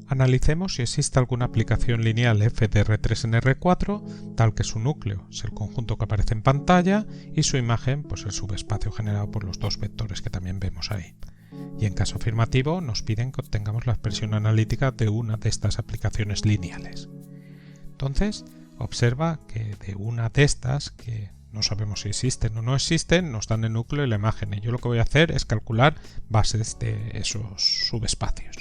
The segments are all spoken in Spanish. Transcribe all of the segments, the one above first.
Analicemos si existe alguna aplicación lineal f de R3 en R4, tal que su núcleo es el conjunto que aparece en pantalla y su imagen pues el subespacio generado por los dos vectores que también vemos ahí. Y en caso afirmativo nos piden que obtengamos la expresión analítica de una de estas aplicaciones lineales. Entonces, observa que de una de estas, que no sabemos si existen o no existen, nos dan el núcleo y la imagen. Y yo lo que voy a hacer es calcular bases de esos subespacios.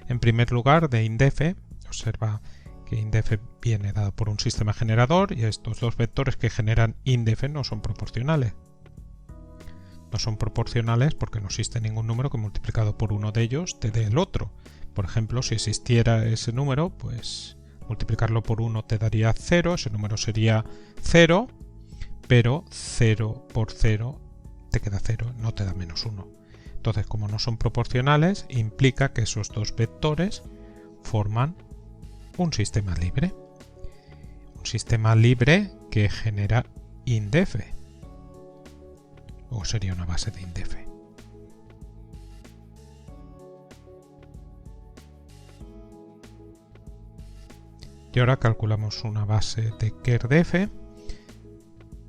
En primer lugar, de indef, observa que indef viene dado por un sistema generador y estos dos vectores que generan indef no son proporcionales. No son proporcionales porque no existe ningún número que multiplicado por uno de ellos te dé el otro. Por ejemplo, si existiera ese número, pues multiplicarlo por 1 te daría 0, ese número sería 0, pero 0 por 0 te queda 0, no te da menos 1. Entonces, como no son proporcionales, implica que esos dos vectores forman un sistema libre. Un sistema libre que genera indef. O sería una base de indef. Y ahora calculamos una base de kerdef.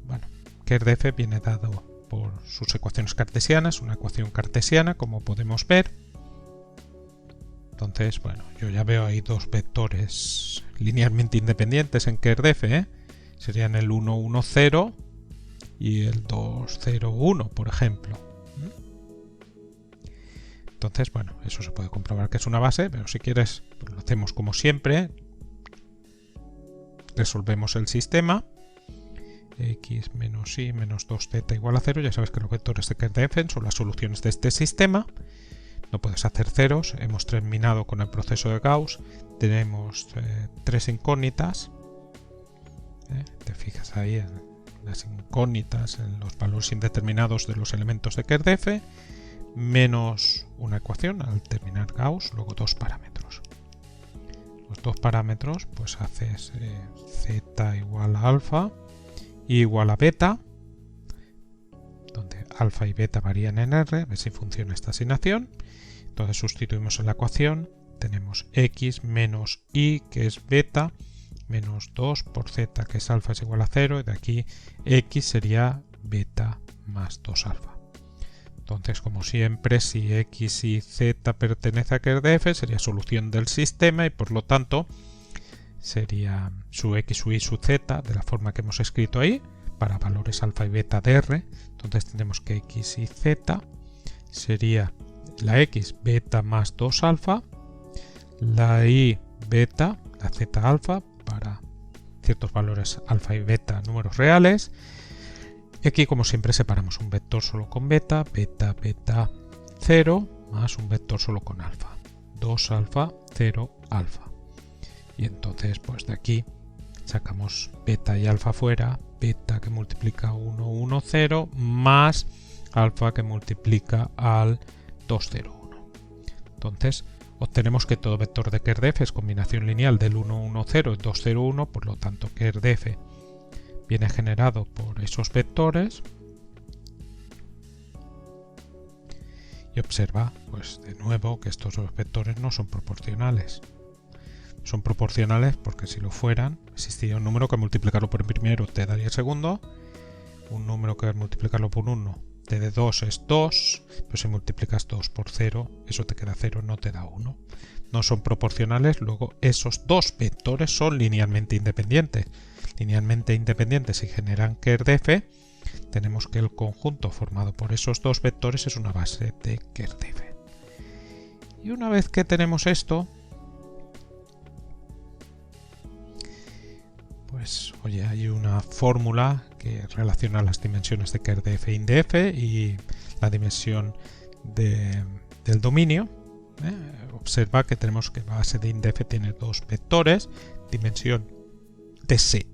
Bueno, kerdef viene dado por sus ecuaciones cartesianas, una ecuación cartesiana, como podemos ver. Entonces, bueno, yo ya veo ahí dos vectores linealmente independientes en kerdef, serían el 1, 1, 0 y el 2, 0, 1, por ejemplo. Entonces, bueno, eso se puede comprobar que es una base, pero si quieres, pues lo hacemos como siempre. Resolvemos el sistema. X menos y menos 2z igual a 0. Ya sabes que los vectores de kerdef son las soluciones de este sistema. No puedes hacer ceros. Hemos terminado con el proceso de Gauss. Tenemos tres incógnitas. Te fijas ahí en las incógnitas, en los valores indeterminados de los elementos de kerdef, menos una ecuación al terminar Gauss, luego dos parámetros. Los dos parámetros, pues haces z igual a alfa igual a beta, donde alfa y beta varían en R, a ver si funciona esta asignación. Entonces sustituimos en la ecuación, tenemos x menos y, que es beta, menos 2 por z, que es alfa, es igual a 0, y de aquí x sería beta más 2 alfa. Entonces, como siempre, si x y z pertenece a kerdef, sería solución del sistema y por lo tanto sería su x, su y, su z, de la forma que hemos escrito ahí, para valores alfa y beta de R. Entonces tenemos que x y z sería la x beta más 2 alfa, la y beta, la z alfa, para ciertos valores alfa y beta, números reales. Y aquí, como siempre, separamos un vector solo con beta, beta, beta, 0, más un vector solo con alfa, 2 alfa, 0, alfa. Y entonces, pues de aquí sacamos beta y alfa fuera, beta que multiplica 1, 1, 0, más alfa que multiplica al 2, 0, 1. Entonces, obtenemos que todo vector de kerdef es combinación lineal del 1, 1, 0 y 2, 0, 1, por lo tanto kerdef viene generado por esos vectores. Y observa, pues de nuevo, que estos dos vectores no son proporcionales. Son proporcionales porque si lo fueran, existiría un número que multiplicarlo por el primero te daría el segundo, un número que multiplicarlo por 1 te dé 2 es 2, pero si multiplicas 2 por 0, eso te queda 0, no te da 1. No son proporcionales, luego esos dos vectores son linealmente independientes. Linealmente independientes y generan kerdef, tenemos que el conjunto formado por esos dos vectores es una base de kerdef. Y una vez que tenemos esto, pues oye, hay una fórmula que relaciona las dimensiones de kerdef e indef y la dimensión del dominio. Observa que tenemos que base de indef tiene dos vectores, dimensión de ese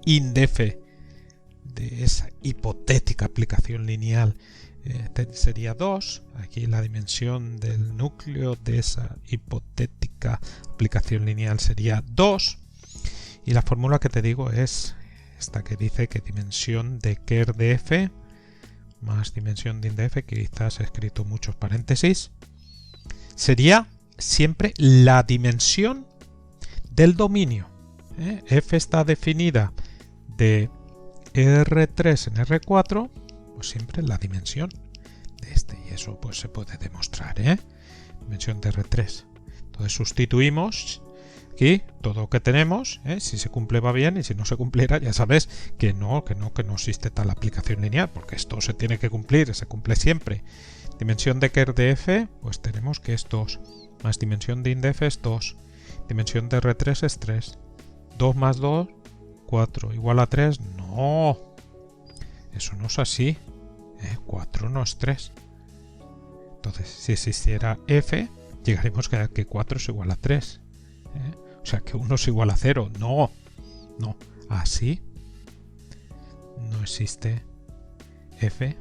indef de esa hipotética aplicación lineal sería 2. Aquí la dimensión del núcleo de esa hipotética aplicación lineal sería 2. Y la fórmula que te digo es esta que dice que dimensión de kerdef más dimensión de indef, que quizás he escrito muchos paréntesis, sería siempre la dimensión del dominio. F está definida de R3 en R4, pues siempre la dimensión de este. Y eso pues se puede demostrar, dimensión de R3. Entonces sustituimos aquí todo lo que tenemos, si se cumple va bien y si no se cumpliera ya sabes que no existe tal aplicación lineal, porque esto se tiene que cumplir, se cumple siempre. Dimensión de Kerr de F, pues tenemos que es 2, más dimensión de int de F es 2, dimensión de R3 es 3, 2 más 2, 4, igual a 3, no, eso no es así, 4 no es 3. Entonces, si existiera F, llegaremos a que 4 es igual a 3. O sea, que 1 es igual a 0. No, no. Así no existe F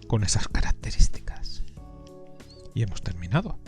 con esas características. Y hemos terminado.